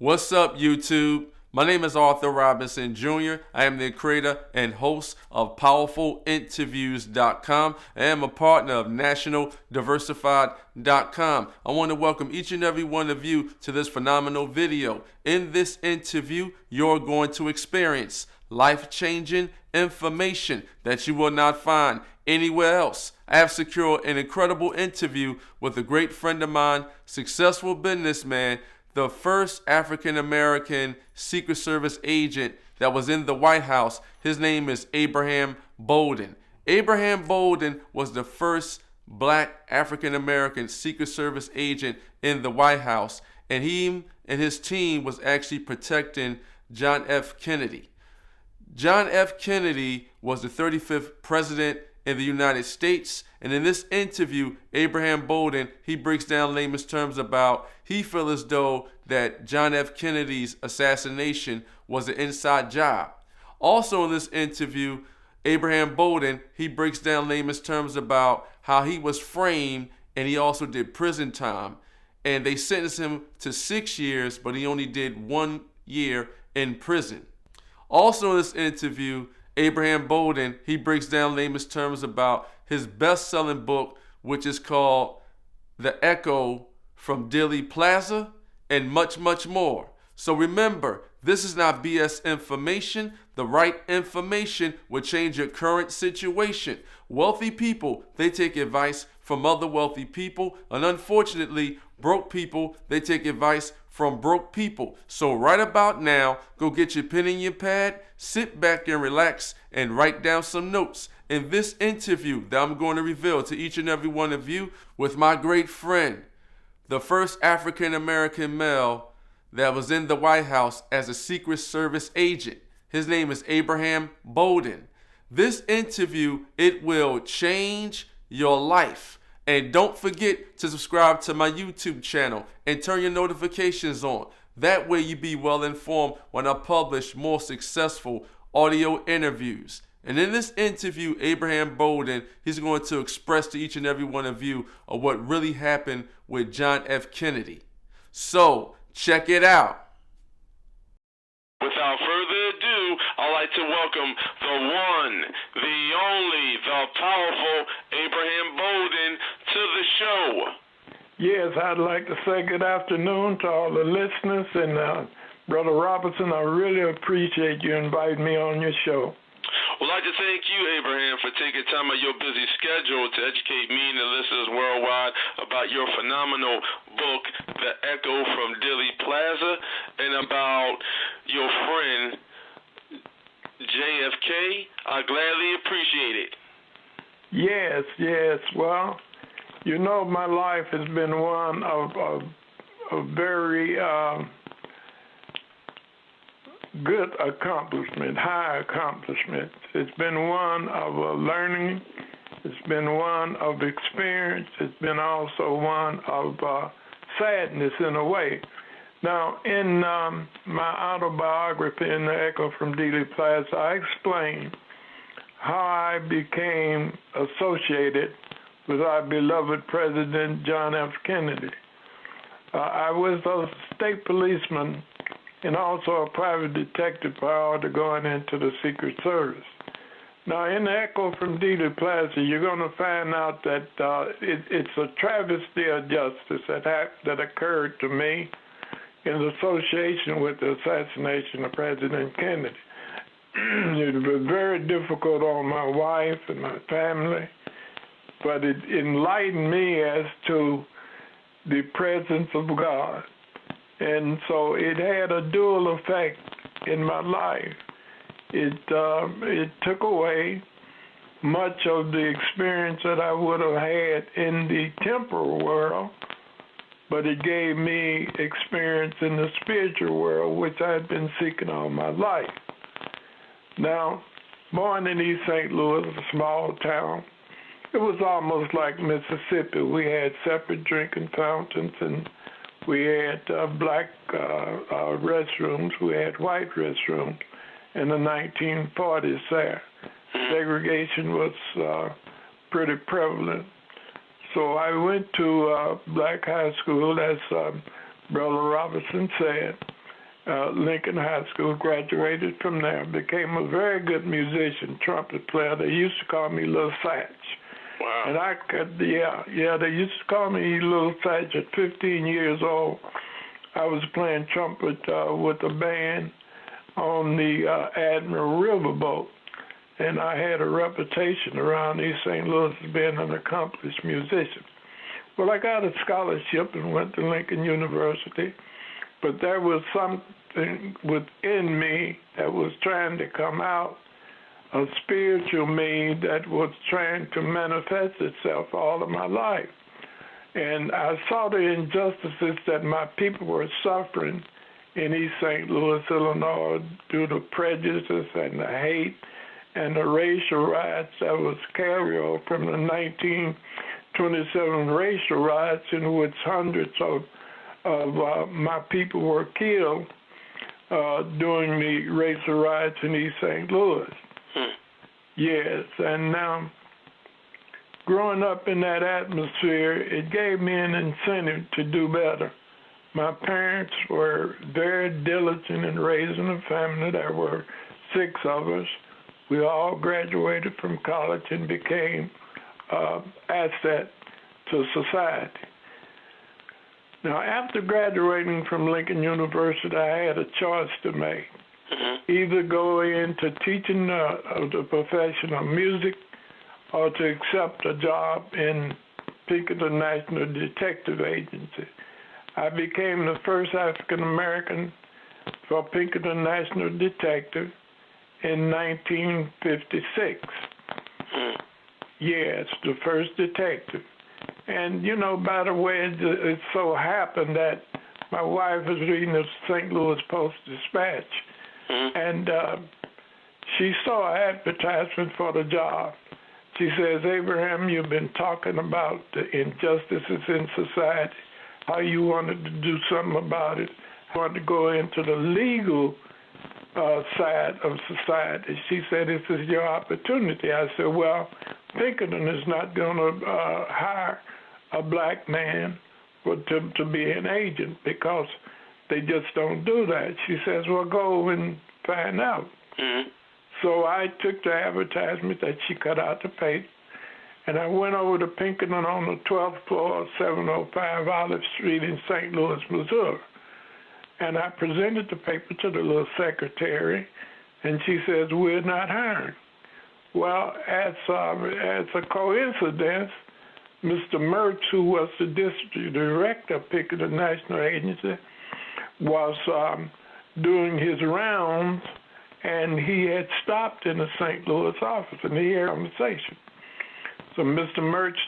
What's up, YouTube? My name is Arthur Robinson Jr. I am the creator and host of PowerfulInterviews.com. I am a partner of NationalDiversified.com. I want to welcome each and every one of you to this phenomenal video. In this interview, you're going to experience life-changing information that you will not find anywhere else. I have secured an incredible interview with a great friend of mine, successful businessman, the first African-American Secret Service agent that was in the White House. His name is Abraham Bolden. Abraham Bolden was the first black African-American Secret Service agent in the White House, and he and his team was actually protecting John F. Kennedy. John F. Kennedy was the 35th president in the United States, and in this interview, Abraham Bolden, he breaks down layman's terms about he feels as though that John F. Kennedy's assassination was an inside job. Also in this interview, Abraham Bolden, he breaks down layman's terms about how he was framed and he also did prison time. And they sentenced him to 6 years, but he only did 1 year in prison. Also in this interview, Abraham Bolden, he breaks down layman's terms about his best-selling book, which is called The Echo from Dealey Plaza, and much, much more. So remember, this is not BS information. The right information will change your current situation. Wealthy people, they take advice from other wealthy people, and unfortunately, broke people, they take advice from broke people. So right about now, go get your pen and your pad, sit back and relax, and write down some notes. In this interview that I'm going to reveal to each and every one of you with my great friend, the first African-American male that was in the White House as a Secret Service agent. His name is Abraham Bolden. This interview, it will change your life. And don't forget to subscribe to my YouTube channel and turn your notifications on. That way you be well informed when I publish more successful audio interviews. And in this interview, Abraham Bolden, he's going to express to each and every one of you of what really happened with John F. Kennedy. So, check it out. Without further ado, I'd like to welcome the one, the only, the powerful Abraham Bolden to the show. Yes, I'd like to say good afternoon to all the listeners. And Brother Robinson, I really appreciate you inviting me on your show. Well, I'd like to thank you, Abraham, for taking time out of your busy schedule to educate me and the listeners worldwide about your phenomenal book, The Echo from Dealey Plaza, and about your friend, JFK. I gladly appreciate it. Yes. Well, you know, my life has been one of very good accomplishment, high accomplishment. It's been one of learning. It's been one of experience. It's been also one of sadness in a way. Now, in my autobiography, In the Echo from Dealey Plaza, I explain how I became associated with our beloved President John F. Kennedy. I was a state policeman and also a private detective prior to going into the Secret Service. Now, in the Echo from Dealey Plaza, you're going to find out that it's a travesty of justice that occurred to me in association with the assassination of President Kennedy. It was very difficult on my wife and my family, but it enlightened me as to the presence of God. And so it had a dual effect in my life. It took away much of the experience that I would have had in the temporal world, but it gave me experience in the spiritual world, which I had been seeking all my life. Now, born in East St. Louis, a small town, it was almost like Mississippi. We had separate drinking fountains, and we had black restrooms. We had white restrooms in the 1940s there. Segregation was pretty prevalent. So I went to black high school, as Brother Robinson said, Lincoln High School, graduated from there, became a very good musician, trumpet player. They used to call me Little Satch. Wow. And I could, they used to call me Little Satch at 15 years old. I was playing trumpet with a band on the Admiral Riverboat, and I had a reputation around East St. Louis as being an accomplished musician. Well, I got a scholarship and went to Lincoln University, but there was something within me that was trying to come out, a spiritual me that was trying to manifest itself all of my life. And I saw the injustices that my people were suffering in East St. Louis, Illinois, due to prejudice and the hate and the racial riots that was carried over from the 1927 racial riots, in which hundreds of my people were killed during the racial riots in East St. Louis. Yes, and now growing up in that atmosphere, it gave me an incentive to do better. My parents were very diligent in raising a family. There were 6 of us. We all graduated from college and became asset to society. Now, after graduating from Lincoln University, I had a choice to make. Either go into teaching the profession of music or to accept a job in Pinkerton National Detective Agency. I became the first African American for Pinkerton National Detective in 1956. Yes, the first detective. And, you know, by the way, it so happened that my wife was reading the St. Louis Post-Dispatch, and she saw an advertisement for the job. She says, Abraham, you've been talking about the injustices in society, how you wanted to do something about it, wanted to go into the legal side of society. She said, this is your opportunity. I said, well, Pinkerton is not going to hire a black man to be an agent because they just don't do that. She says, well, go and find out. So I took the advertisement that she cut out the paper, and I went over to Pinkerton on the 12th floor of 705 Olive Street in St. Louis, Missouri. And I presented the paper to the little secretary, and she says, we're not hiring. Well, as a coincidence, Mr. Mertz, who was the district director of Pinkerton National Agency, was doing his rounds, and he had stopped in the St. Louis office, and he had a conversation. So Mr. Mertz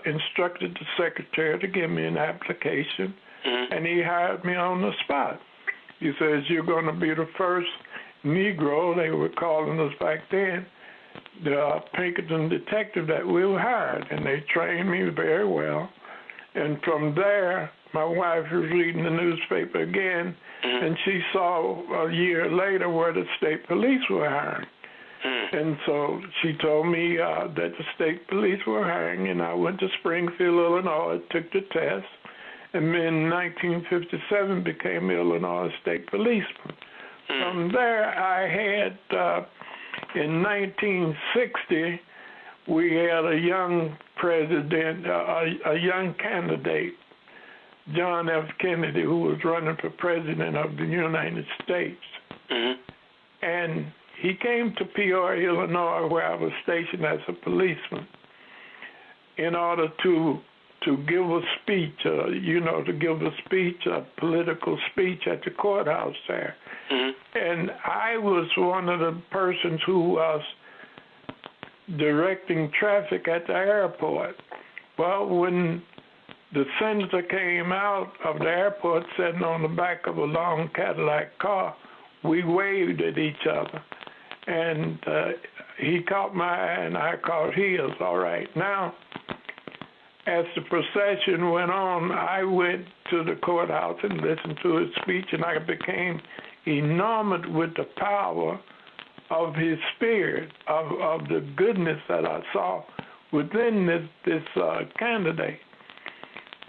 instructed the secretary to give me an application, and he hired me on the spot. He says, you're going to be the first Negro, they were calling us back then, the Pinkerton detective that we hired, and they trained me very well. And from there, my wife was reading the newspaper again, and she saw a year later where the state police were hiring. And so she told me that the state police were hiring, and I went to Springfield, Illinois, took the test, and in 1957 became Illinois State Policeman. From there, I had, in 1960, we had a young president, a young candidate, John F. Kennedy, who was running for president of the United States. And he came to Peoria, Illinois, where I was stationed as a policeman, in order to give a speech, a political speech at the courthouse there. And I was one of the persons who was directing traffic at the airport. Well, when the senator came out of the airport sitting on the back of a long Cadillac car, we waved at each other. And he caught my eye and I caught his. All right. Now, as the procession went on, I went to the courthouse and listened to his speech, and I became enamored with the power of his spirit, of the goodness that I saw within this candidate.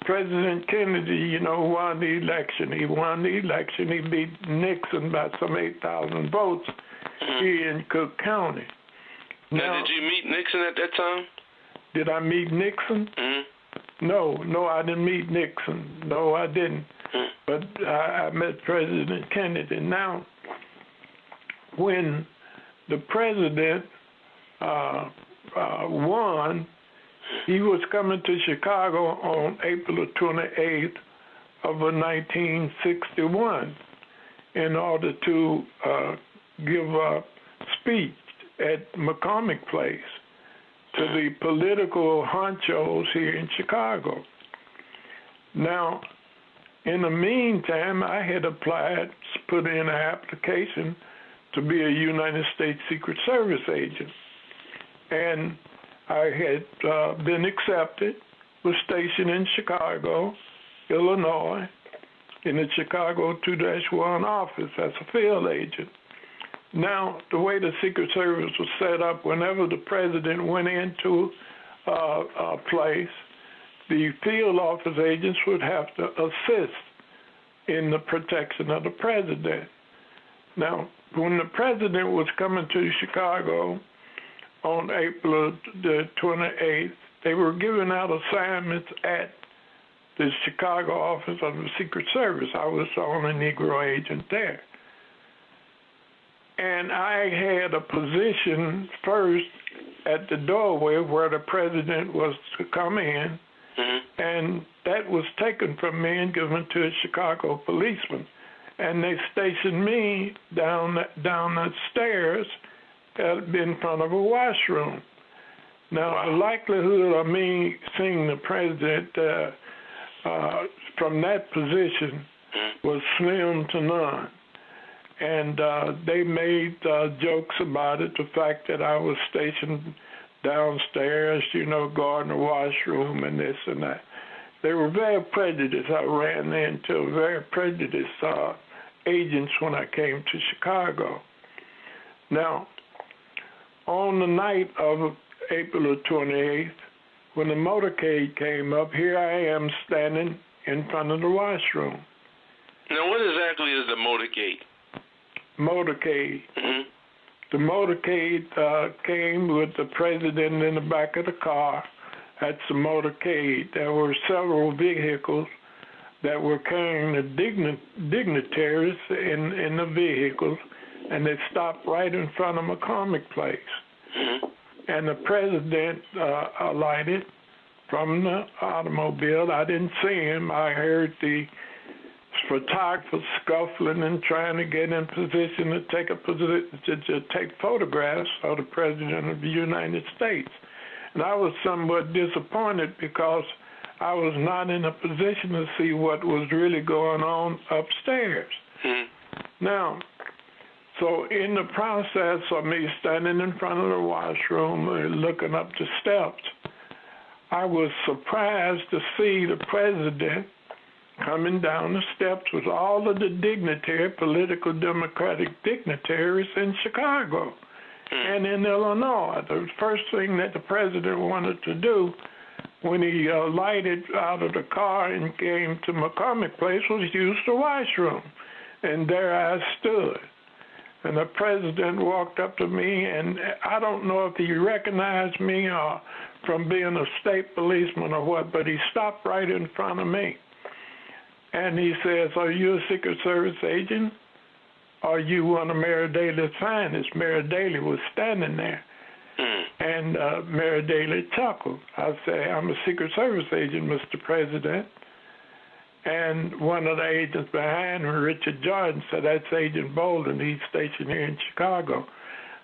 President Kennedy, won the election. He won the election. He beat Nixon by some 8,000 votes here in Cook County. Now, did you meet Nixon at that time? Did I meet Nixon? No, I didn't meet Nixon. No, I didn't. But I met President Kennedy. Now, when the president won, he was coming to Chicago on April 28th of 1961 in order to give a speech at McCormick Place to the political honchos here in Chicago. Now, in the meantime, I had applied, put in an application to be a United States Secret Service agent. And I had been accepted, was stationed in Chicago, Illinois, in the Chicago 2-1 office as a field agent. Now, the way the Secret Service was set up, whenever the president went into a place, the field office agents would have to assist in the protection of the president. Now, when the president was coming to Chicago on April the 28th, they were giving out assignments at the Chicago office of the Secret Service. I was the only Negro agent there. And I had a position first at the doorway where the president was to come in, and that was taken from me and given to a Chicago policeman. And they stationed me down the stairs in front of a washroom. Now, the likelihood of me seeing the president from that position was slim to none. And they made jokes about it, the fact that I was stationed downstairs, guarding the washroom and this and that. They were very prejudiced. I ran into very prejudiced agents when I came to Chicago. Now, on the night of April 28th, when the motorcade came up, here I am standing in front of the washroom. Now, what exactly is the motorcade? Motorcade. The motorcade came with the president in the back of the car. That's the motorcade. There were several vehicles that were carrying the dignitaries in the vehicles, and they stopped right in front of McCormick Place. And the president alighted from the automobile. I didn't see him. I heard the photographers scuffling and trying to get in position to take photographs of the President of the United States. And I was somewhat disappointed because I was not in a position to see what was really going on upstairs. Now, so in the process of me standing in front of the washroom and looking up the steps, I was surprised to see the president coming down the steps with all of the political democratic dignitaries in Chicago and in Illinois. The first thing that the president wanted to do when he alighted out of the car and came to McCormick Place was use the washroom. And there I stood. And the president walked up to me, and I don't know if he recognized me or from being a state policeman or what, but he stopped right in front of me. And he says, "Are you a Secret Service agent? Are you one of Mayor Daley's finest?" Mayor Daley was standing there. And Mayor Daley chuckled. I said, "I'm a Secret Service agent, Mr. President." And one of the agents behind me, Richard Jordan, said, "That's Agent Bolden. He's stationed here in Chicago."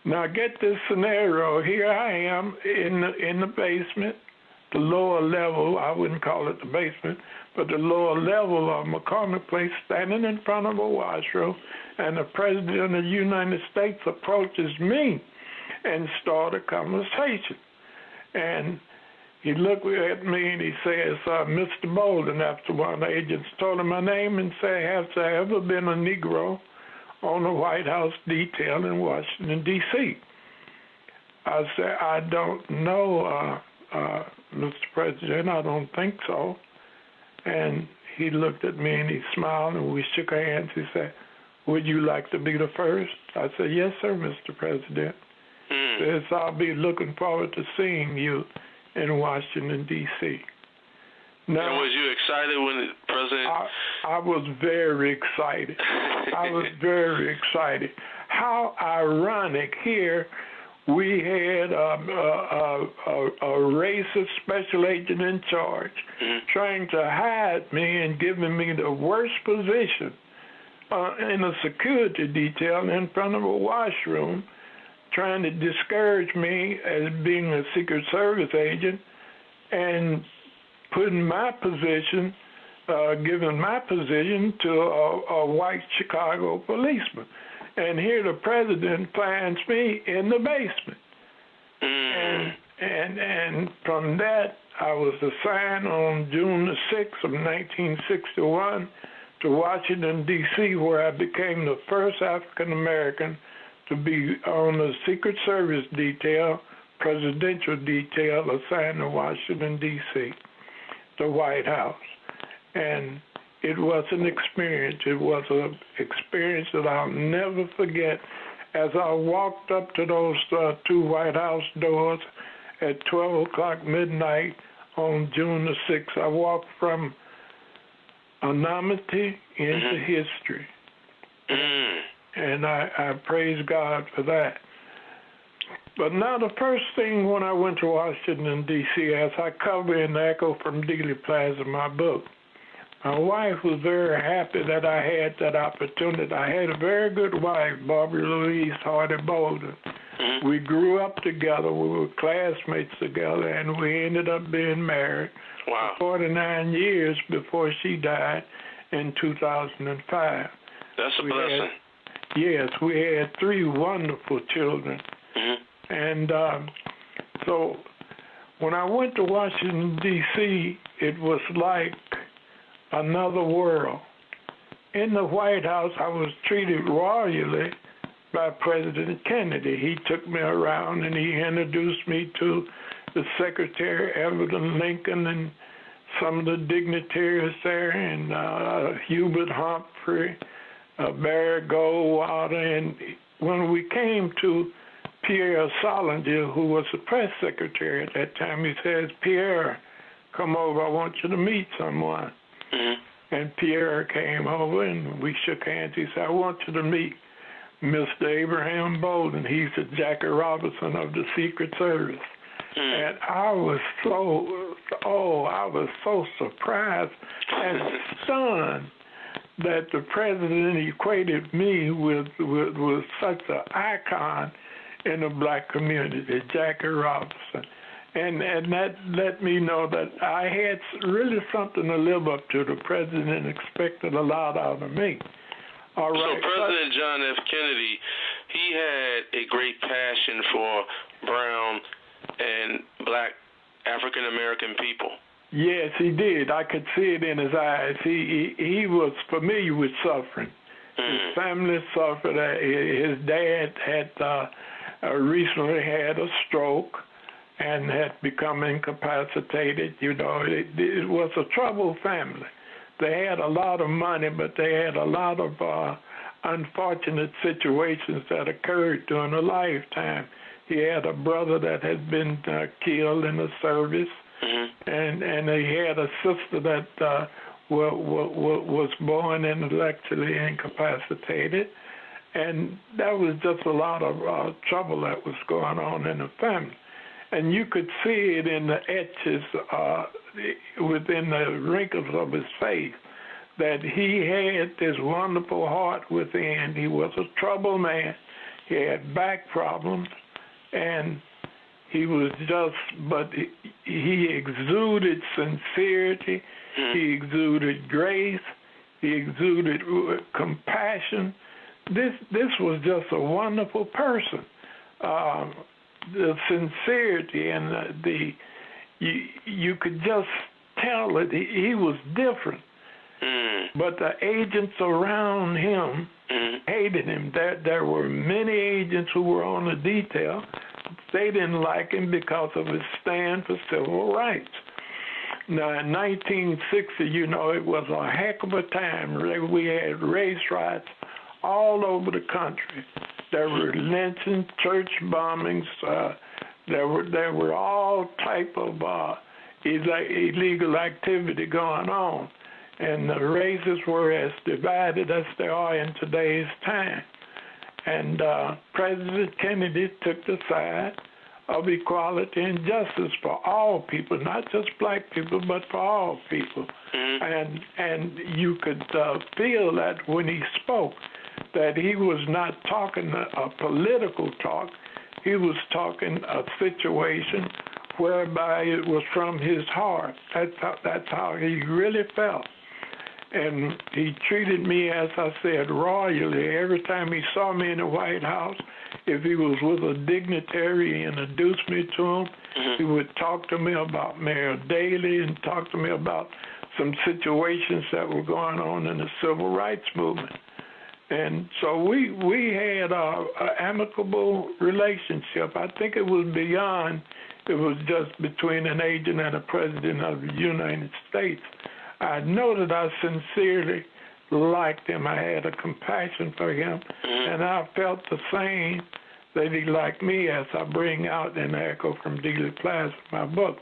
Now get this scenario. Here I am in the basement, the lower level. I wouldn't call it the basement, but the lower level of McCormick Place, standing in front of a washroom, and the President of the United States approaches me and start a conversation. And he looked at me and he says, "Mr. Bolden," after one of the agents told him my name, and said, "Has there ever been a Negro on the White House detail in Washington, D.C.? I said, "I don't know, Mr. President, I don't think so." And he looked at me and he smiled and we shook hands. He said, "Would you like to be the first?" I said, "Yes, sir, Mr. President." He says, "I'll be looking forward to seeing you in Washington, D.C." Now, and was you excited when the president? I was very excited. I was very excited. How ironic here. We had a racist special agent in charge trying to hide me and giving me the worst position in a security detail in front of a washroom, trying to discourage me as being a Secret Service agent and putting my position, giving my position to a white Chicago policeman. And here the president finds me in the basement. And from that, I was assigned on June the 6th of 1961 to Washington, D.C., where I became the first African-American to be on the Secret Service detail, presidential detail, assigned to Washington, D.C., the White House. And it was an experience. It was an experience that I'll never forget. As I walked up to those two White House doors at 12 o'clock midnight on June the 6th, I walked from anonymity into history. And I praise God for that. But now the first thing when I went to Washington, D.C., as I cover in the Echo from Dealey Plaza, my book, my wife was very happy that I had that opportunity. I had a very good wife, Barbara Louise Hardy Bolden. We grew up together. We were classmates together, and we ended up being married for 49 years before she died in 2005. That's a blessing. Yes, we had 3 wonderful children. And so when I went to Washington, D.C., it was like another world. In the White House, I was treated royally by President Kennedy. He took me around and he introduced me to the Secretary, Abraham Lincoln, and some of the dignitaries there, and Hubert Humphrey, Barry Goldwater. And when we came to Pierre Solinger, who was the press secretary at that time, he says, "Pierre, come over, I want you to meet someone." And Pierre came over and we shook hands. He said, "I want you to meet Mr. Abraham Bolden. He's the Jackie Robinson of the Secret Service." And I was so surprised and stunned that the president equated me with such an icon in the black community, Jackie Robinson. And that let me know that I had really something to live up to. The president expected a lot out of me. All right. So President John F. Kennedy, he had a great passion for brown and black African-American people. Yes, he did. I could see it in his eyes. He was familiar with suffering. His family suffered. His dad had recently had a stroke and had become incapacitated. You know, it was a troubled family. They had a lot of money, but they had a lot of unfortunate situations that occurred during a lifetime. He had a brother that had been killed in the service, and he had a sister that was born intellectually incapacitated. And that was just a lot of trouble that was going on in the family. And you could see it in the etches within the wrinkles of his face that he had this wonderful heart within. He was a troubled man. He had back problems, and he was but he exuded sincerity. He exuded grace. He exuded compassion. This was just a wonderful person. The sincerity and you could just tell that he was different. But the agents around him hated him. There were many agents who were on the detail. They didn't like him because of his stand for civil rights. Now, in 1960, you know, it was a heck of a time. We had race riots all over the country. There were lynchings, church bombings. There were all type of illegal activity going on, and the races were as divided as they are in today's time. And President Kennedy took the side of equality and justice for all people, not just black people, but for all people. And you could feel that when he spoke, that he was not talking a political talk. He was talking a situation whereby it was from his heart. That's how he really felt. And he treated me, as I said, royally. Every time he saw me in the White House, if he was with a dignitary, he introduced me to him. He would talk to me about Mayor Daley and talk to me about some situations that were going on in the civil rights movement. And so we had an amicable relationship. I think it was beyond, it was just between an agent and a president of the United States. I know that I sincerely liked him. I had a compassion for him, and I felt the same that he liked me, as I bring out in Echo from Dealey Plaza, my book.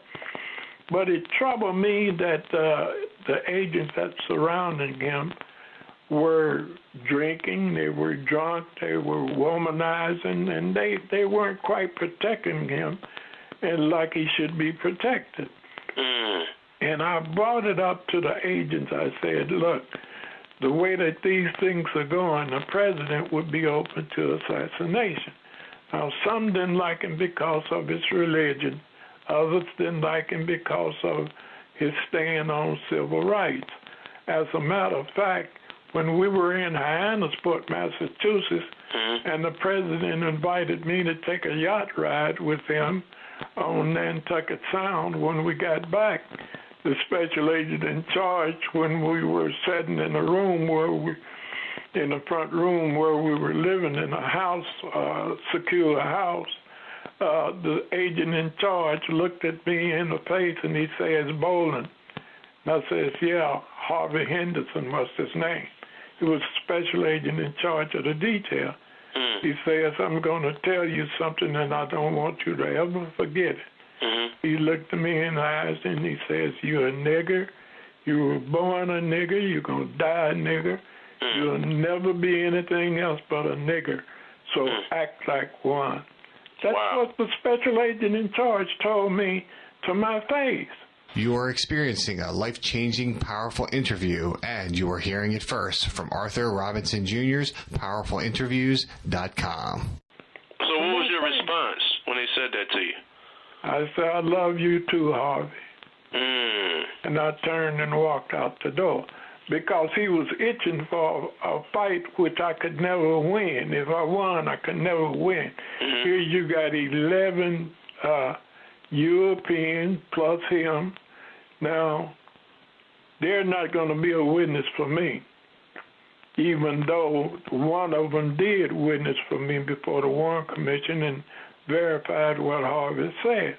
But it troubled me that the agents that surrounded him were drinking, they were drunk, they were womanizing, and they weren't quite protecting him and like he should be protected. And I brought it up to the agents. I said, look, the way that these things are going, the president would be open to assassination. Now, some didn't like him because of his religion. Others didn't like him because of his stand on civil rights. As a matter of fact, when we were in Hyannisport, Massachusetts, and the president invited me to take a yacht ride with him on Nantucket Sound, when we got back, the special agent in charge, when we were sitting in a room in the front room where we were living in a house, secure house, the agent in charge looked at me in the face and he says, Bolden. And I says, yeah, Harvey Henderson was his name. He was special agent in charge of the detail. He says, I'm going to tell you something and I don't want you to ever forget it. He looked at me in the eyes and he says, you're a nigger. You were born a nigger. You're going to die a nigger. You'll never be anything else but a nigger. So act like one. That's what the special agent in charge told me to my face. You are experiencing a life-changing, powerful interview, and you are hearing it first from Arthur Robinson Jr.'s PowerfulInterviews.com. So what was your response when they said that to you? I said, I love you too, Harvey. And I turned and walked out the door because he was itching for a fight which I could never win. If I won, I could never win. Here you got 11 Europeans plus him. Now, they're not going to be a witness for me, even though one of them did witness for me before the Warren Commission and verified what Harvey said.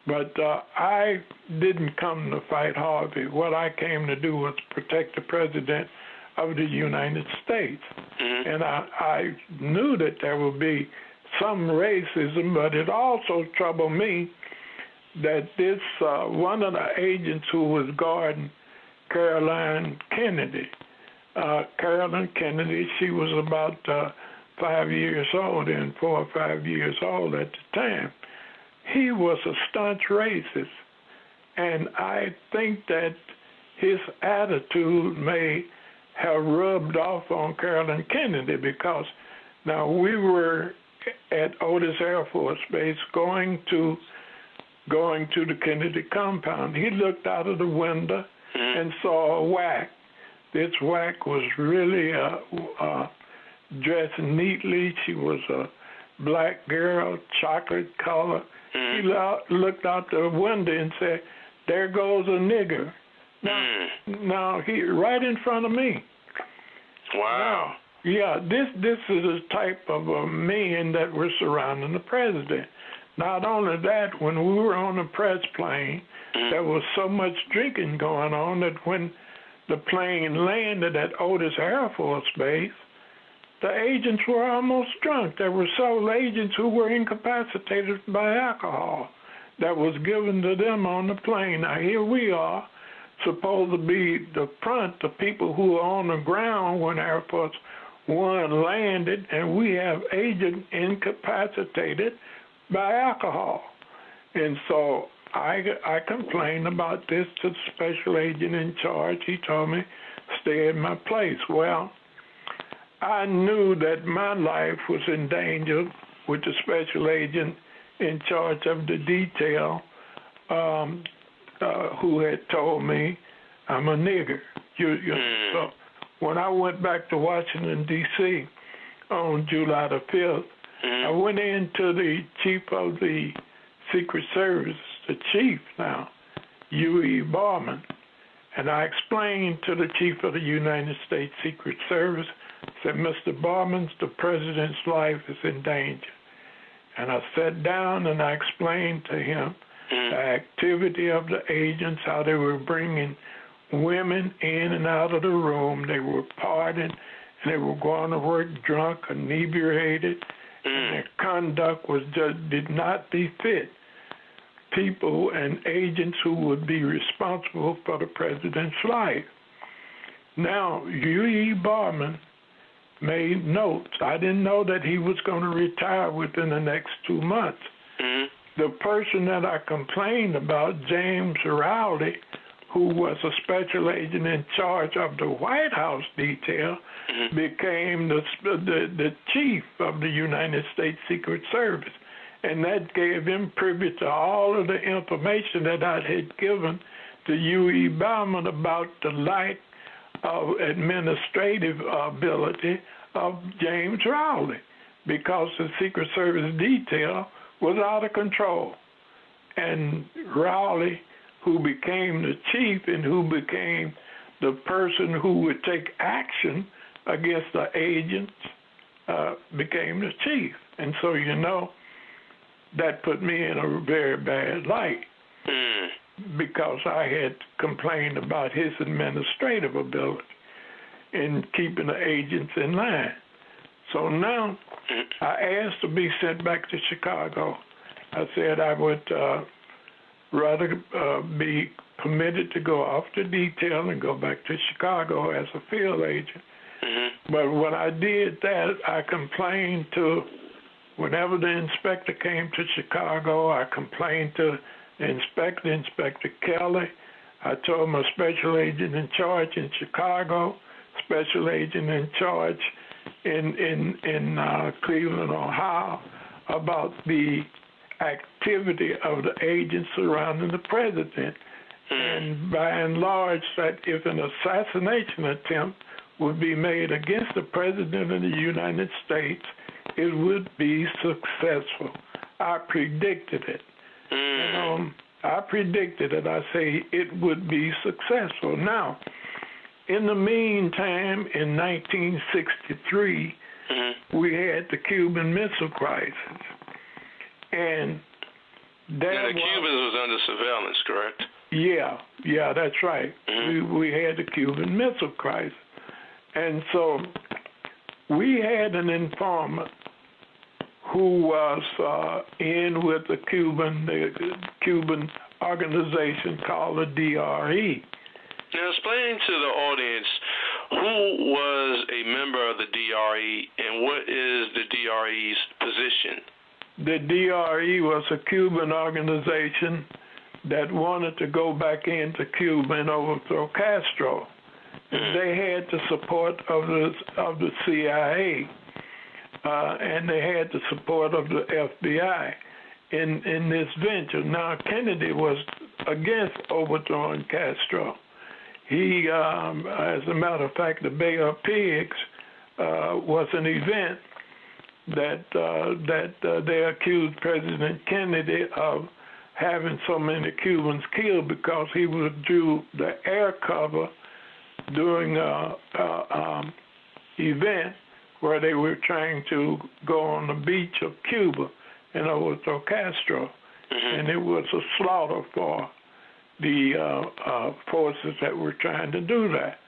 But I didn't come to fight Harvey. What I came to do was protect the President of the United States. And I knew that there would be some racism, but it also troubled me that this one of the agents who was guarding Caroline Kennedy, she was about 5 years old and 4 or 5 years old at the time. He was a staunch racist, and I think that his attitude may have rubbed off on Caroline Kennedy because now we were at Otis Air Force Base going to the Kennedy compound. He looked out of the window and saw a whack. This whack was really dressed neatly. She was a black girl, chocolate color. He looked out the window and said, there goes a nigger. Now he right in front of me. Wow. Now, yeah, this is the type of men that were surrounding the president. Not only that, when we were on the press plane, there was so much drinking going on that when the plane landed at Otis Air Force Base, the agents were almost drunk. There were several agents who were incapacitated by alcohol that was given to them on the plane. Now, here we are, supposed to be the front, the people who are on the ground when Air Force One landed, and we have agents incapacitated by alcohol. And so I complained about this to the special agent in charge. He told me, stay in my place. Well, I knew that my life was in danger with the special agent in charge of the detail who had told me I'm a nigger. So when I went back to Washington, D.C. on July the 5th, I went into the chief of the Secret Service, the chief now, U.E. Barman, and I explained to the chief of the United States Secret Service, said, Mr. Barman, the president's life is in danger. And I sat down and I explained to him the activity of the agents, how they were bringing women in and out of the room. They were partying, and they were going to work drunk, inebriated, and their conduct was just did not befit people and agents who would be responsible for the president's life. Now, U.E. Barman made notes. I didn't know that he was going to retire within the next 2 months. The person that I complained about, James Rowley, who was a special agent in charge of the White House detail, became the chief of the United States Secret Service. And that gave him privy to all of the information that I had given to U.E. Bauman about the lack of administrative ability of James Rowley, because the Secret Service detail was out of control. And Rowley, who became the chief and who became the person who would take action against the agents, became the chief. And so, that put me in a very bad light because I had complained about his administrative ability in keeping the agents in line. So now I asked to be sent back to Chicago. I said I would rather be permitted to go off the detail and go back to Chicago as a field agent. But when I did that, I complained to, whenever the inspector came to Chicago, I complained to the inspector, Inspector Kelly. I told my special agent in charge in Chicago, special agent in charge in Cleveland, Ohio, about the activity of the agents surrounding the president. And by and large, that if an assassination attempt would be made against the president of the United States, it would be successful. I predicted it. I predicted it. I say it would be successful. Now, in the meantime, in 1963, we had the Cuban Missile Crisis. And the Cubans was under surveillance, correct? Yeah, that's right. We had the Cuban Missile Crisis. And so we had an informant who was in with the Cuban organization called the DRE. Now explain to the audience who was a member of the DRE and what is the DRE's position? The DRE was a Cuban organization that wanted to go back into Cuba and overthrow Castro. And they had the support of the CIA, and they had the support of the FBI in this venture. Now, Kennedy was against overthrowing Castro. He, as a matter of fact, the Bay of Pigs was an event that they accused President Kennedy of having so many Cubans killed because he withdrew the air cover during an event where they were trying to go on the beach of Cuba. and overthrow Castro. And it was a slaughter for the forces that were trying to do that.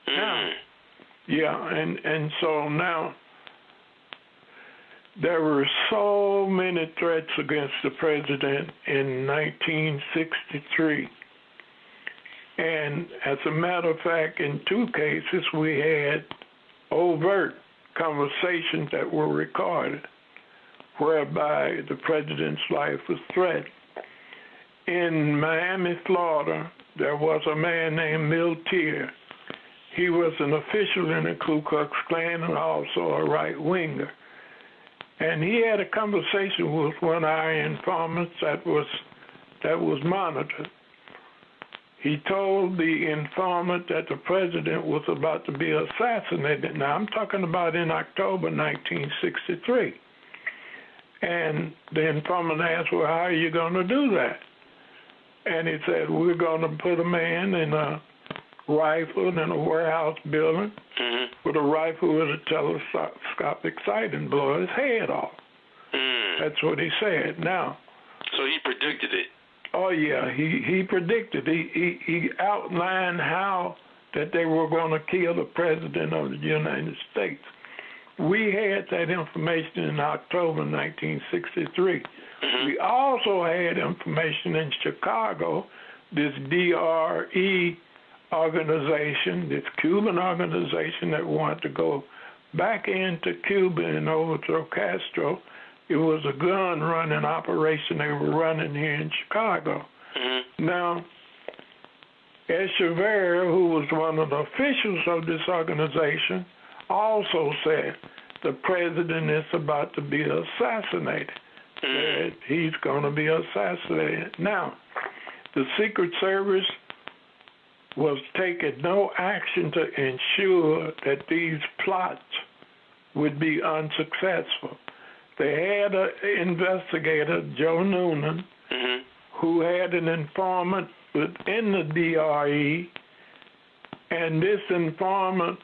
Now, and so now there were so many threats against the president in 1963. And as a matter of fact, in 2 cases, we had overt conversations that were recorded, whereby the president's life was threatened. In Miami, Florida, there was a man named Milt Tier. He was an official in the Ku Klux Klan and also a right-winger. And he had a conversation with one of our informants that was monitored. He told the informant that the president was about to be assassinated. Now, I'm talking about in October 1963. And the informant asked, well, how are you going to do that? And he said, we're going to put a man in a rifle in a warehouse building with a rifle with a telescopic sight and blow his head off. That's what he said. Now, so he predicted it. Oh, yeah, he predicted. He outlined how that they were going to kill the president of the United States. We had that information in October 1963. We also had information in Chicago, this DRE organization, this Cuban organization that wanted to go back into Cuba and overthrow Castro. It was a gun-running operation they were running here in Chicago. Now, Echeverria, who was one of the officials of this organization, also said the president is about to be assassinated. That he's going to be assassinated. Now, the Secret Service was taking no action to ensure that these plots would be unsuccessful. They had an investigator, Joe Noonan, who had an informant within the DRE, and this informant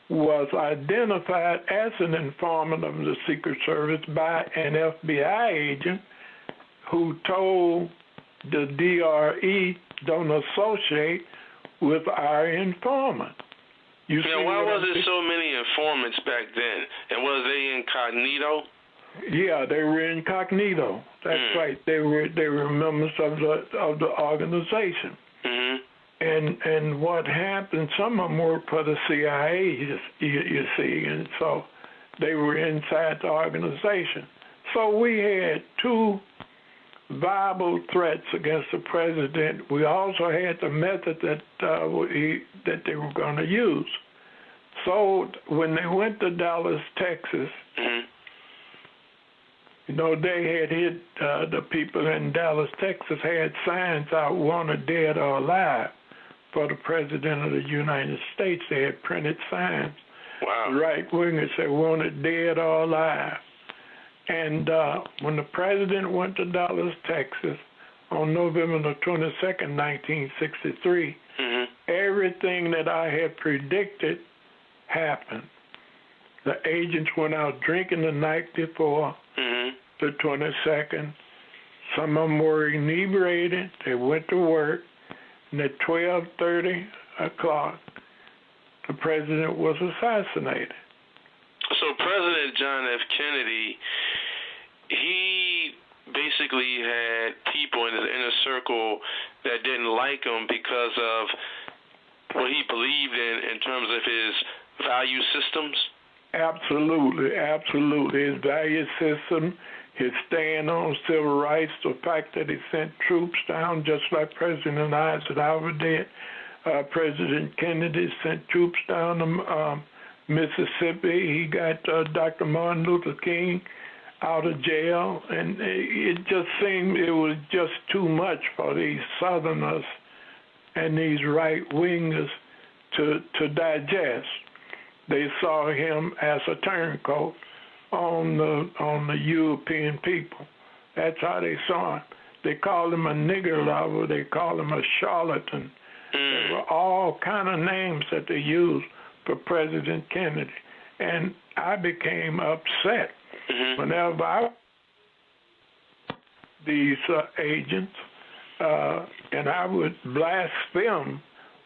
was identified as an informant of the Secret Service by an FBI agent who told the DRE, don't associate with our informant. Why was there so many informants back then? And was they incognito? Yeah, they were incognito. That's right. They were members of the organization. And what happened? Some of them worked for the CIA, you see, and so they were inside the organization. So we had 2 viable threats against the president. We also had the method that they were going to use. So when they went to Dallas, Texas, they had hit the people in Dallas, Texas had signs out, wanted dead or alive, for the president of the United States. They had printed signs. Wow. The right-wingers said wanted dead or alive. And when the president went to Dallas, Texas, on November the 22nd, 1963, everything that I had predicted happened. The agents went out drinking the night before the 22nd. Some of them were inebriated. They went to work, and at 12:30 o'clock, the president was assassinated. So President John F. Kennedy, he basically had people in his inner circle that didn't like him because of what he believed in terms of his value systems? Absolutely, absolutely. His value system, his stand on civil rights, the fact that he sent troops down just like President Eisenhower did. President Kennedy sent troops down to Mississippi. He got Dr. Martin Luther King out of jail, and it just seemed it was just too much for these Southerners and these right-wingers to digest. They saw him as a turncoat on the European people. That's how they saw him. They called him a nigger lover. They called him a charlatan. There were all kind of names that they used for President Kennedy. And I became upset Whenever these agents, and I would blaspheme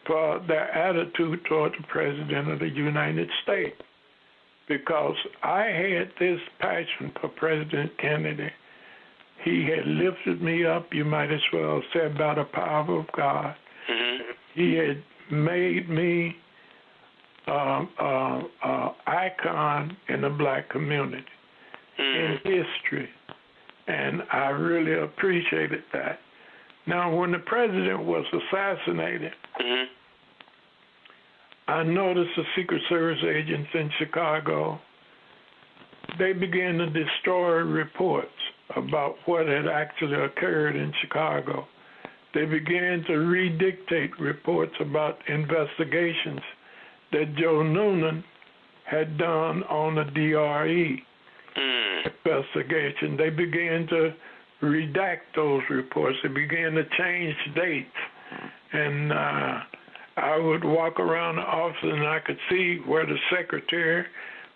for their attitude toward the President of the United States, because I had this passion for President Kennedy. He had lifted me up, you might as well say, by the power of God. He had made me icon in the black community, in history, and I really appreciated that. Now, when the president was assassinated, I noticed the Secret Service agents in Chicago, they began to destroy reports about what had actually occurred in Chicago. They began to redictate reports about investigations that Joe Noonan had done on the DRE investigation. They began to redact those reports. They began to change dates. And I would walk around the office and I could see where the secretary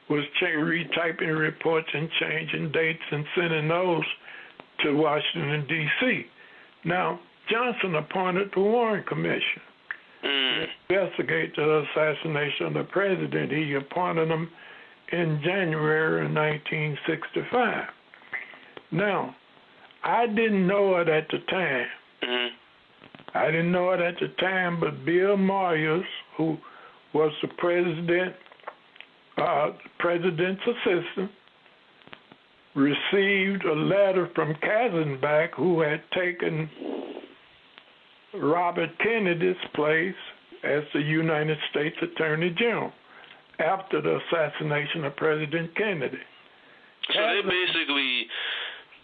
was retyping reports and changing dates and sending those to Washington, D.C. Now, Johnson appointed the Warren Commission to investigate the assassination of the president. He appointed them in January of 1965. Now, I didn't know it at the time. I didn't know it at the time, but Bill Moyers, who was the president's assistant, received a letter from Katzenbach, who had taken Robert Kennedy's place as the United States Attorney General after the assassination of President Kennedy. So they basically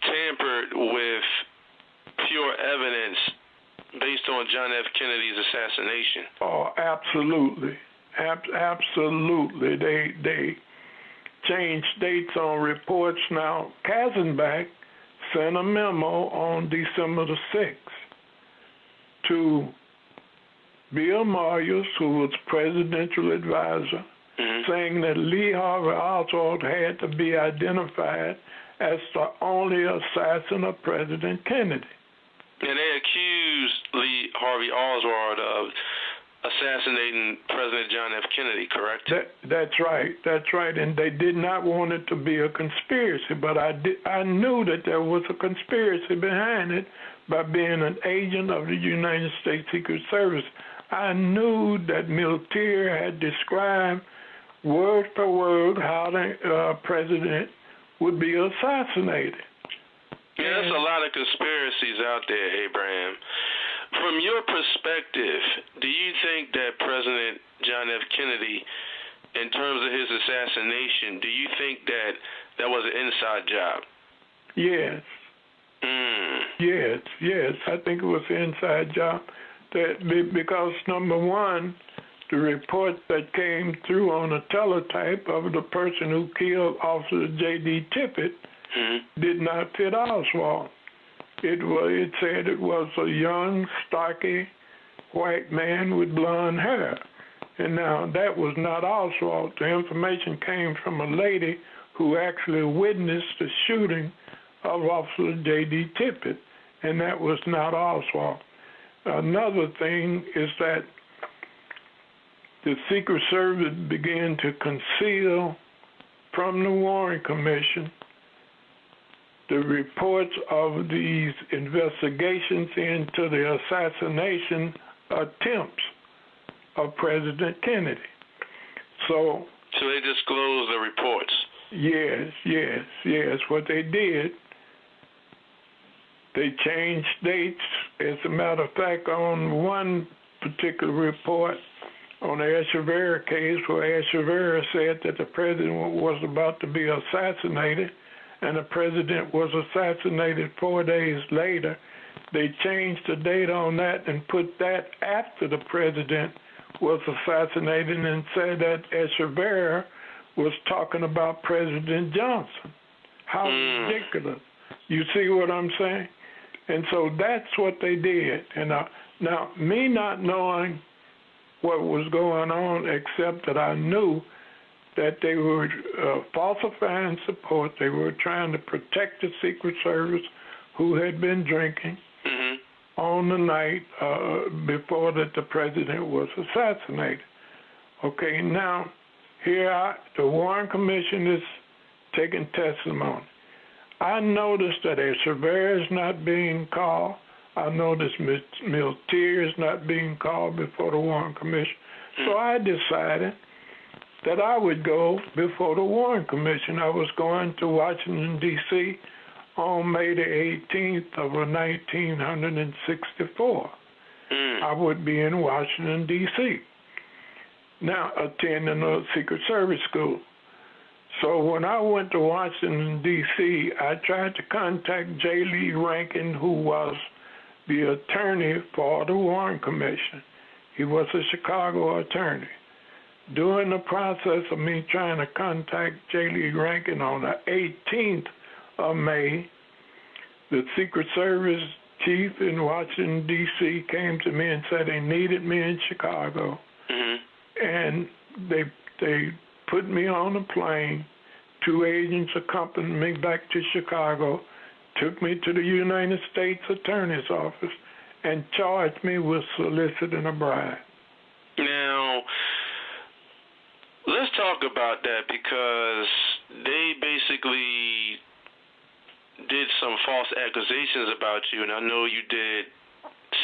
tampered with pure evidence based on John F. Kennedy's assassination. Oh, absolutely. Absolutely. They changed dates on reports. Now, Katzenbach sent a memo on December the 6th to Bill Moyers, who was presidential advisor, saying that Lee Harvey Oswald had to be identified as the only assassin of President Kennedy. And they accused Lee Harvey Oswald of assassinating President John F. Kennedy, correct? That's right. That's right. And they did not want it to be a conspiracy, but I knew that there was a conspiracy behind it by being an agent of the United States Secret Service. I knew that Miltier had described word for word how the president would be assassinated. Yeah, there's a lot of conspiracies out there, Abraham. From your perspective, do you think that President John F. Kennedy, in terms of his assassination, do you think that that was an inside job? Yes. Yes. I think it was an inside job. Because, number one, the report that came through on a teletype of the person who killed Officer J.D. Tippit did not fit Oswald. It said it was a young, stocky, white man with blonde hair. And now that was not Oswald. The information came from a lady who actually witnessed the shooting of Officer J.D. Tippit, and that was not Oswald. Another thing is that the Secret Service began to conceal from the Warren Commission the reports of these investigations into the assassination attempts of President Kennedy. So they disclosed the reports? Yes. What they did, they changed dates. As a matter of fact, on one particular report, on the Echeverria case, where Echeverria said that the president was about to be assassinated, and the president was assassinated 4 days later, they changed the date on that and put that after the president was assassinated and said that Echeverria was talking about President Johnson. How ridiculous. You see what I'm saying? And so that's what they did. And now, me not knowing what was going on, except that I knew that they were falsifying support. They were trying to protect the Secret Service, who had been drinking on the night before that the president was assassinated. Okay, now here the Warren Commission is taking testimony. I noticed that a surveyor is not being called. I noticed Miltier is not being called before the Warren Commission. So I decided that I would go before the Warren Commission. I was going to Washington, D.C. on May the 18th of 1964. I would be in Washington, D.C., now attending a Secret Service school. So when I went to Washington, D.C., I tried to contact J. Lee Rankin, who was the attorney for the Warren Commission. He was a Chicago attorney. During the process of me trying to contact J. Lee Rankin on the 18th of May, the Secret Service chief in Washington, D.C. came to me and said they needed me in Chicago. And they put me on a plane. 2 agents accompanied me back to Chicago, took me to the United States Attorney's Office, and charged me with soliciting a bribe. Now, let's talk about that, because they basically did some false accusations about you, and I know you did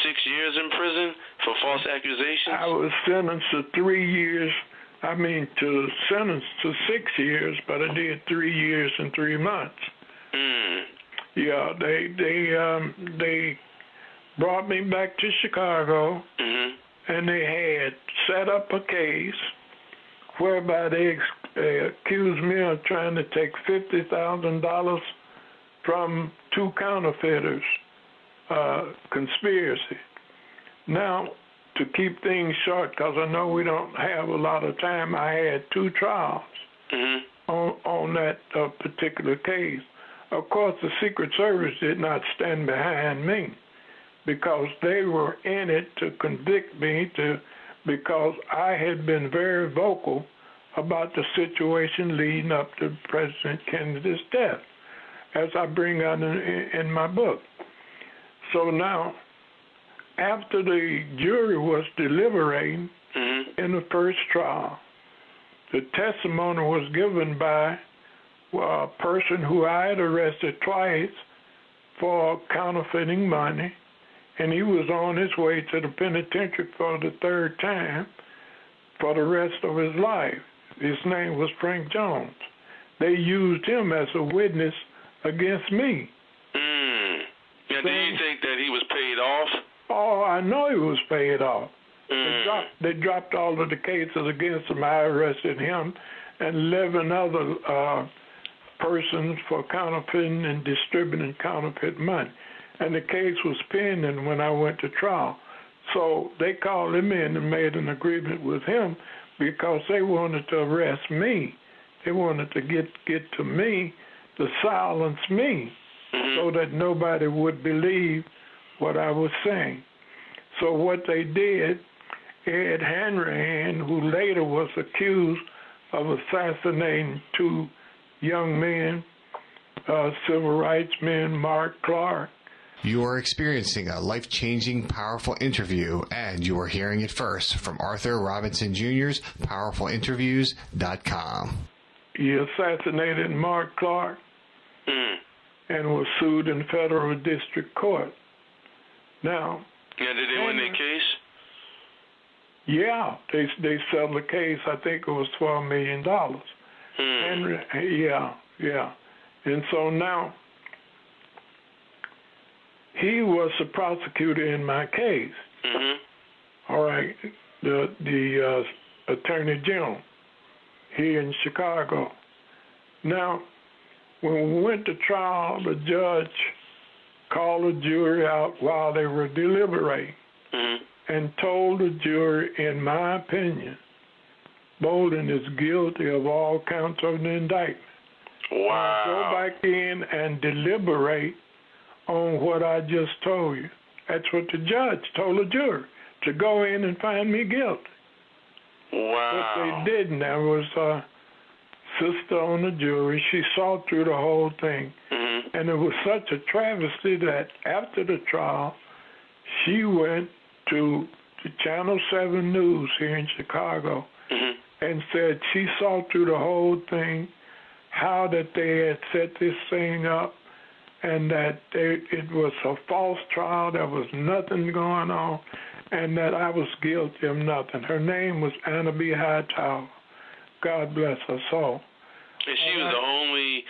6 years in prison for false accusations. I was sentenced to 3 years. Sentenced to 6 years, but I did 3 years and 3 months. Yeah, they brought me back to Chicago, and they had set up a case whereby they accused me of trying to take $50,000 from 2 counterfeiters, conspiracy. Now, to keep things short, because I know we don't have a lot of time, I had 2 trials on that particular case. Of course, the Secret Service did not stand behind me, because they were in it to convict me because I had been very vocal about the situation leading up to President Kennedy's death, as I bring out in my book. So now, after the jury was deliberating in the first trial, the testimony was given by a person who I had arrested twice for counterfeiting money, and he was on his way to the penitentiary for the 3rd time for the rest of his life. His name was Frank Jones. They used him as a witness against me. Now, do you think that he was paid off? Oh, I know he was paid off. They dropped all of the cases against him. I arrested him and 11 other persons for counterfeiting and distributing counterfeit money. And the case was pending when I went to trial. So they called him in and made an agreement with him because they wanted to arrest me. They wanted to get to me, to silence me, so that nobody would believe what I was saying. So what they did, Ed Hanrahan, who later was accused of assassinating 2 young men, civil rights men, Mark Clark. You are experiencing a life-changing, powerful interview, and you are hearing it first from Arthur Robinson Jr.'s PowerfulInterviews.com. He assassinated Mark Clark and was sued in federal district court. Now, did they win their case? Yeah, they settled the case. I think it was $12 million. Yeah. And so now, he was the prosecutor in my case. All right, the Attorney General here in Chicago. Now, when we went to trial, the judge called the jury out while they were deliberating and told the jury, in my opinion, Bolden is guilty of all counts of the indictment. Wow. Go back in and deliberate on what I just told you. That's what the judge told the jury, to go in and find me guilty. Wow. What they did now was sister on the jury. She saw through the whole thing. Mm-hmm. And it was such a travesty that after the trial, she went to the Channel 7 News here in Chicago and said she saw through the whole thing, how that they had set this thing up, and that it was a false trial. There was nothing going on, and that I was guilty of nothing. Her name was Anna B. Hightower. God bless her soul. And she was the only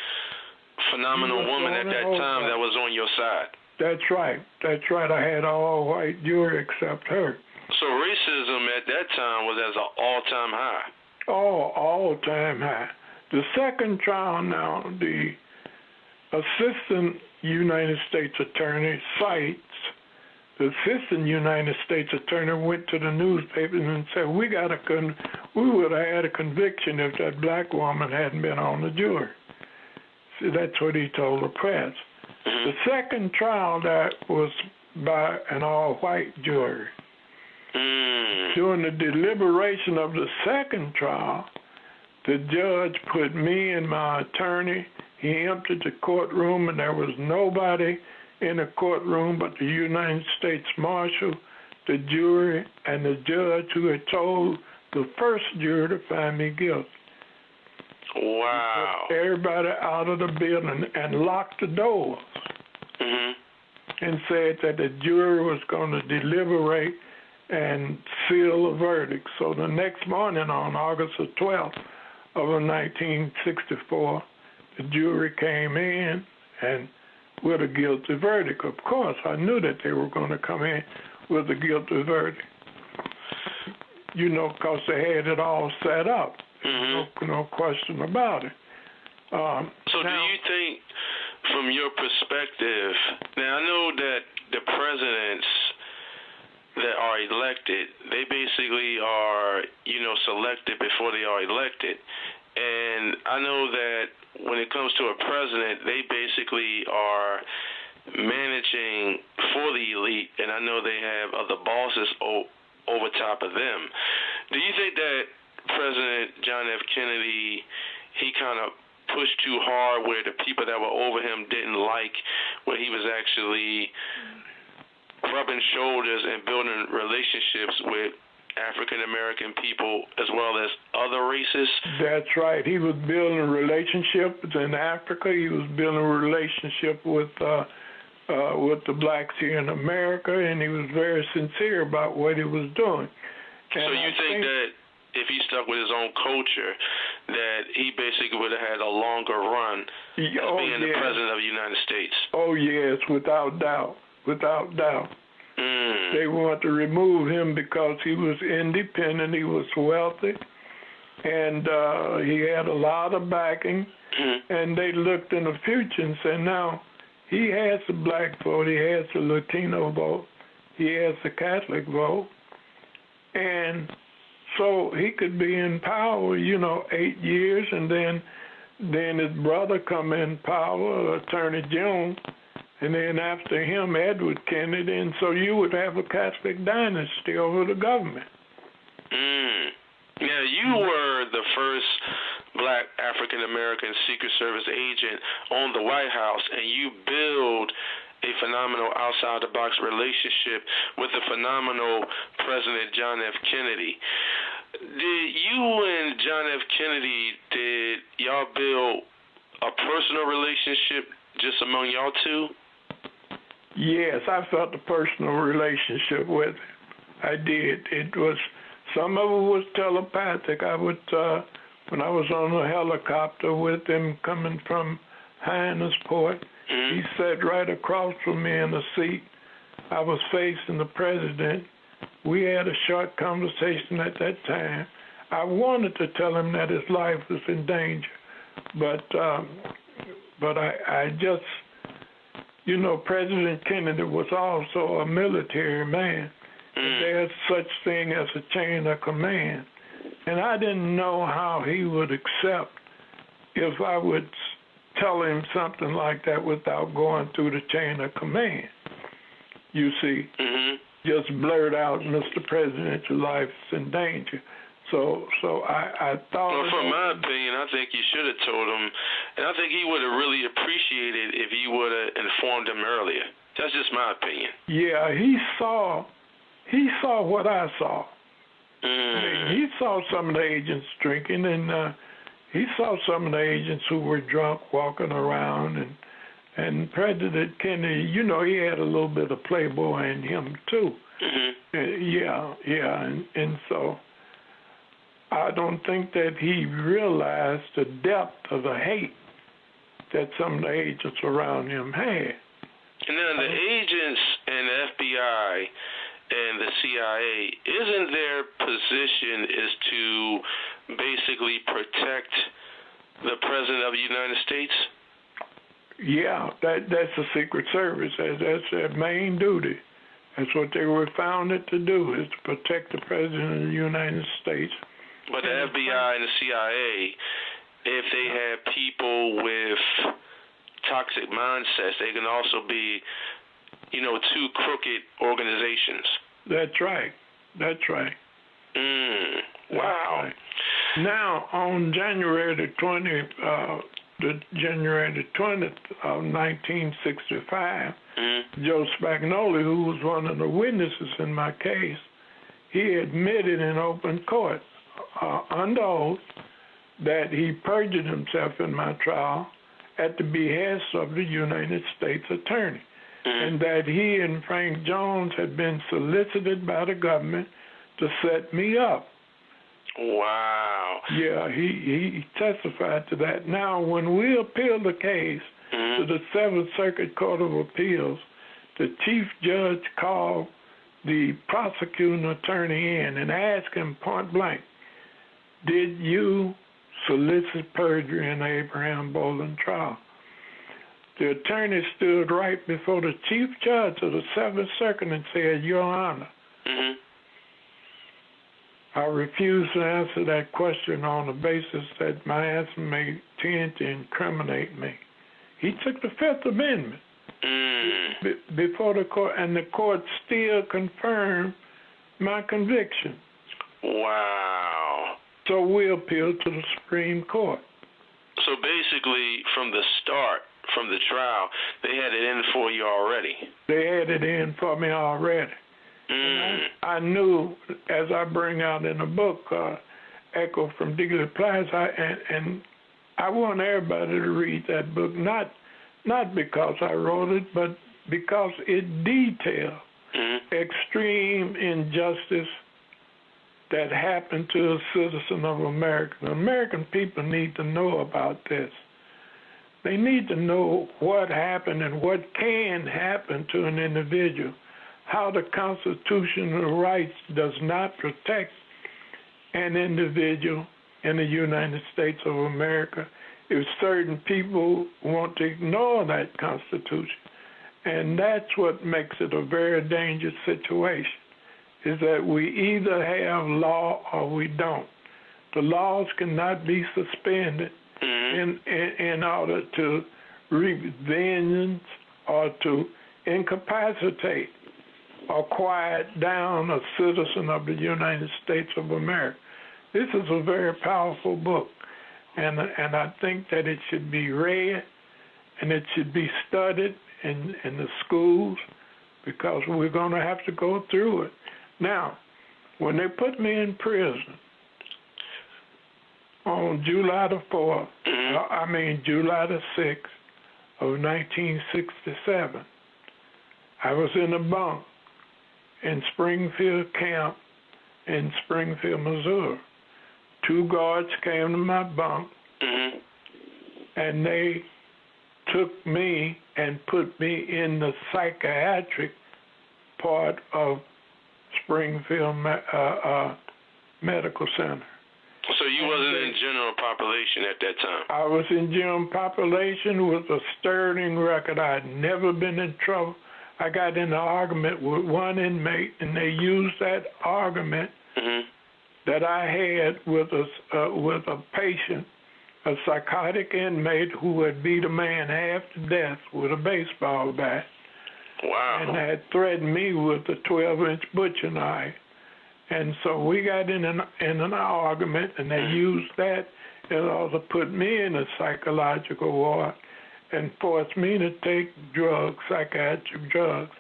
phenomenal woman at that time that was on your side. That's right. That's right. I had an all-white jury except her. So racism at that time was at an all-time high. Oh, all-time high. The second trial now, the assistant United States attorney cites, the assistant United States attorney went to the newspapers and said, we would have had a conviction if that black woman hadn't been on the jury. See, that's what he told the press. The second trial that was by an all-white jury. During the deliberation of the second trial, the judge put me and my attorney. He emptied the courtroom, and there was nobody in the courtroom but the United States Marshal, the jury, and the judge who had told the first jury to find me guilty. Wow. He put everybody out of the building and locked the doors and said that the jury was going to deliberate and seal a verdict. So the next morning, on August the 12th of 1964, the jury came in and with a guilty verdict. Of course, I knew that they were going to come in with a guilty verdict. You know, because they had it all set up. No question about it. So do you think, from your perspective, now I know that the presidents that are elected, they basically are, selected before they are elected. And I know that when it comes to a president, they basically are managing for the elite, and I know they have other bosses over top of them. Do you think that President John F. Kennedy, he kind of pushed too hard where the people that were over him didn't like, where he was actually rubbing shoulders and building relationships with African-American people as well as other races? That's right. He was building relationships in Africa. He was building a relationship with the blacks here in America, and he was very sincere about what he was doing. So you think that if he stuck with his own culture, that he basically would have had a longer run as being the president of the United States? Oh, yes, without doubt. Without doubt. They wanted to remove him because he was independent, he was wealthy, and he had a lot of backing, and they looked in the future and said, now, he has the black vote, he has the Latino vote, he has the Catholic vote, and so he could be in power, 8 years, and then his brother come in power, Attorney General, and then after him, Edward Kennedy, and so you would have a Catholic dynasty over the government. Now, you were the first black African-American Secret Service agent on the White House, and you build a phenomenal outside-the-box relationship with the phenomenal President John F. Kennedy. Did you and John F. Kennedy, did y'all build a personal relationship just among y'all two? Yes, I felt a personal relationship with him. I did. It was, some of it was telepathic. I would, when I was on a helicopter with him coming from Hyannisport, he sat right across from me in the seat. I was facing the president. We had a short conversation at that time. I wanted to tell him that his life was in danger, but I just, President Kennedy was also a military man. There's such thing as a chain of command. And I didn't know how he would accept if I would tell him something like that without going through the chain of command. You see, just blurt out, Mr. President, your life is in danger. So I thought. Well, from my opinion, I think you should have told him, and I think he would have really appreciated if you would have informed him earlier. That's just my opinion. Yeah, he saw what I saw. He saw some of the agents drinking, and he saw some of the agents who were drunk walking around, and President Kennedy, you know, he had a little bit of playboy in him too. And so I don't think that he realized the depth of the hate that some of the agents around him had. And now the agents and the FBI and the CIA, isn't their position is to basically protect the President of the United States? Yeah, that's the Secret Service. That's their main duty. That's what they were founded to do, is to protect the President of the United States. But the FBI and the CIA, if they have people with toxic mindsets, they can also be, you know, two crooked organizations. That's right. Wow. Right. Now, on January the 20th of 1965, Joe Spagnoli, who was one of the witnesses in my case, he admitted in open court under oath that he perjured himself in my trial at the behest of the United States Attorney, and that he and Frank Jones had been solicited by the government to set me up. Wow. Yeah, he testified to that. Now, when we appealed the case to the Seventh Circuit Court of Appeals, the chief judge called the prosecuting attorney in and asked him point blank, did you solicit perjury in the Abraham Bolden trial? The attorney stood right before the chief judge of the Seventh Circuit and said, Your Honor, I refuse to answer that question on the basis that my answer may tend to incriminate me. He took the Fifth Amendment before the court, and the court still confirmed my conviction. Wow. So we appealed to the Supreme Court. So basically, from the start, from the trial, they had it in for you already. They had it in for me already. I knew, as I bring out in the book, Echo from Dealey Plaza, and I want everybody to read that book, not because I wrote it, but because it detailed extreme injustice that happened to a citizen of America. The American people need to know about this. They need to know what happened and what can happen to an individual, how the constitutional rights does not protect an individual in the United States of America if certain people want to ignore that Constitution. And that's what makes it a very dangerous situation, is that we either have law or we don't. The laws cannot be suspended in order to wreak vengeance or to incapacitate or quiet down a citizen of the United States of America. This is a very powerful book, and I think that it should be read and it should be studied in the schools, because we're going to have to go through it. Now, when they put me in prison on July the 4th, July the 6th of 1967, I was in a bunk in Springfield Camp in Springfield, Missouri. 2 guards came to my bunk, and they took me and put me in the psychiatric part of Springfield Medical Center. So you wasn't in general population at that time? I was in general population with a sterling record. I had never been in trouble. I got in an argument with one inmate, and they used that argument that I had with a patient, a psychotic inmate who had beat a man half to death with a baseball bat. Wow. And had threatened me with a 12-inch butcher knife. And so we got in an argument, and they used that in order to put me in a psychological ward and forced me to take drugs, psychiatric drugs,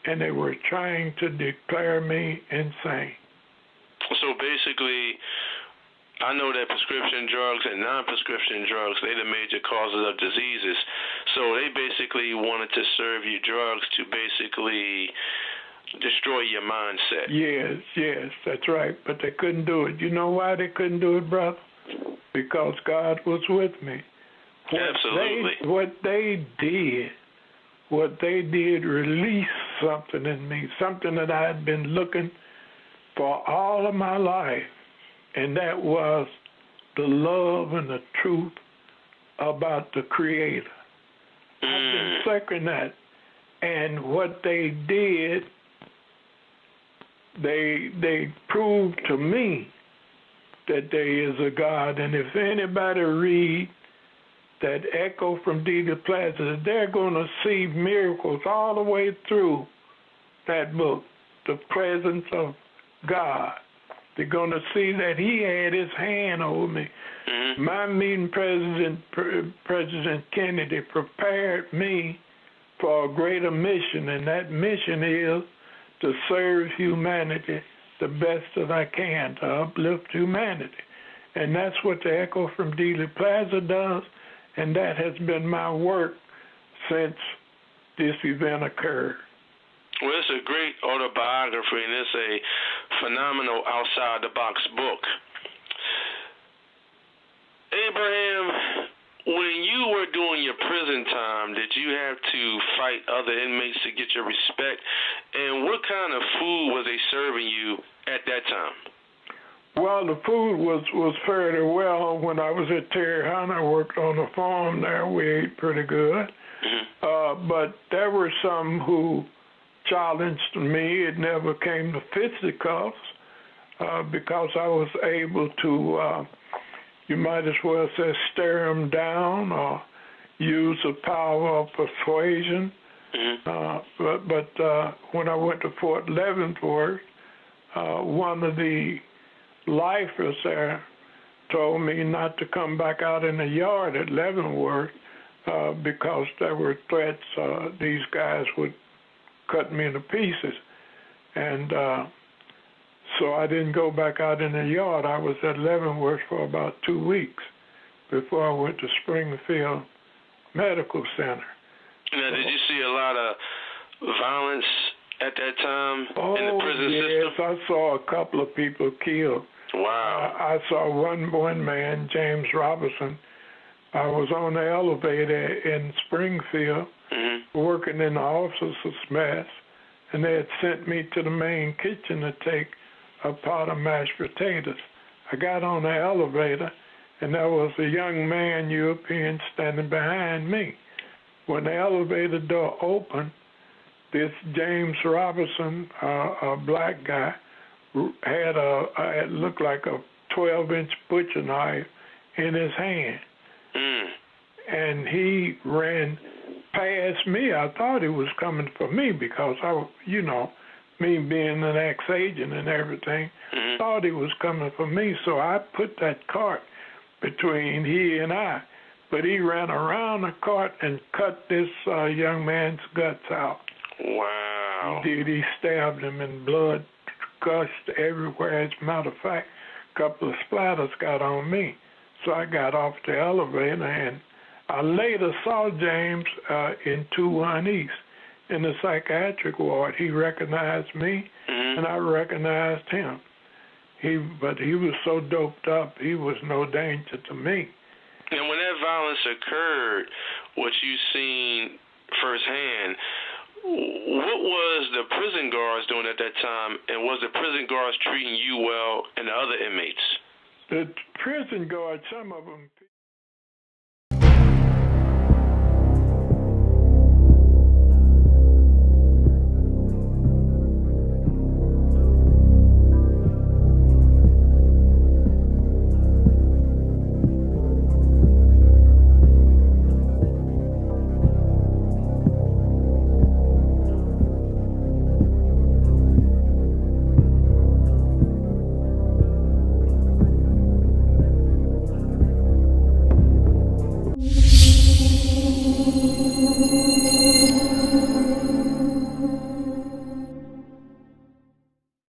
and they were trying to declare me insane. So basically, I know that prescription drugs and non-prescription drugs, they're the major causes of diseases. So they basically wanted to serve you drugs to basically destroy your mindset. Yes, that's right. But they couldn't do it. You know why they couldn't do it, brother? Because God was with me. Absolutely. What they did released something in me, something that I had been looking for all of my life, and that was the love and the truth about the Creator. I've been seeking that. And what they did, they proved to me that there is a God. And if anybody read that Echo from Dealey Plaza, they're going to see miracles all the way through that book, the presence of God. They're going to see that he had his hand over me. My meeting President Kennedy prepared me for a greater mission, and that mission is to serve humanity the best that I can, to uplift humanity. And that's what the Echo from Dealey Plaza does, and that has been my work since this event occurred. Well, it's a great autobiography, and it's a phenomenal outside-the-box book. Abraham, when you were doing your prison time, did you have to fight other inmates to get your respect? And what kind of food was they serving you at that time? Well, the food was fairly well. When I was at Terry Hunt, I worked on a farm there. We ate pretty good. But there were some who challenged me. It never came to fisticuffs because I was able to, you might as well say, stare them down or use the power of persuasion. But when I went to Fort Leavenworth, one of the lifers there told me not to come back out in the yard at Leavenworth because there were threats. These guys would cut me into pieces. And so I didn't go back out in the yard. I was at Leavenworth for about 2 weeks before I went to Springfield Medical Center. Now, did you see a lot of violence at that time in the prison system? Yes, I saw a couple of people killed. Wow. I saw one man, James Robinson. I was on the elevator in Springfield working in the officers' mess, and they had sent me to the main kitchen to take a pot of mashed potatoes. I got on the elevator, and there was a young man, European, standing behind me. When the elevator door opened, this James Robinson, a black guy, had it looked like a 12-inch butcher knife in his hand. And he ran past me. I thought he was coming for me because me being an ex-agent and everything, thought he was coming for me. So I put that cart between he and I. But he ran around the cart and cut this young man's guts out. Wow. He did. He stabbed him, and blood gushed everywhere. As a matter of fact, a couple of splatters got on me. So I got off the elevator, and I later saw James in 21 East in the psychiatric ward. He recognized me, and I recognized him. But he was so doped up, he was no danger to me. And when that violence occurred, what you seen firsthand, what was the prison guards doing at that time, and was the prison guards treating you well and the other inmates? The prison guards, some of them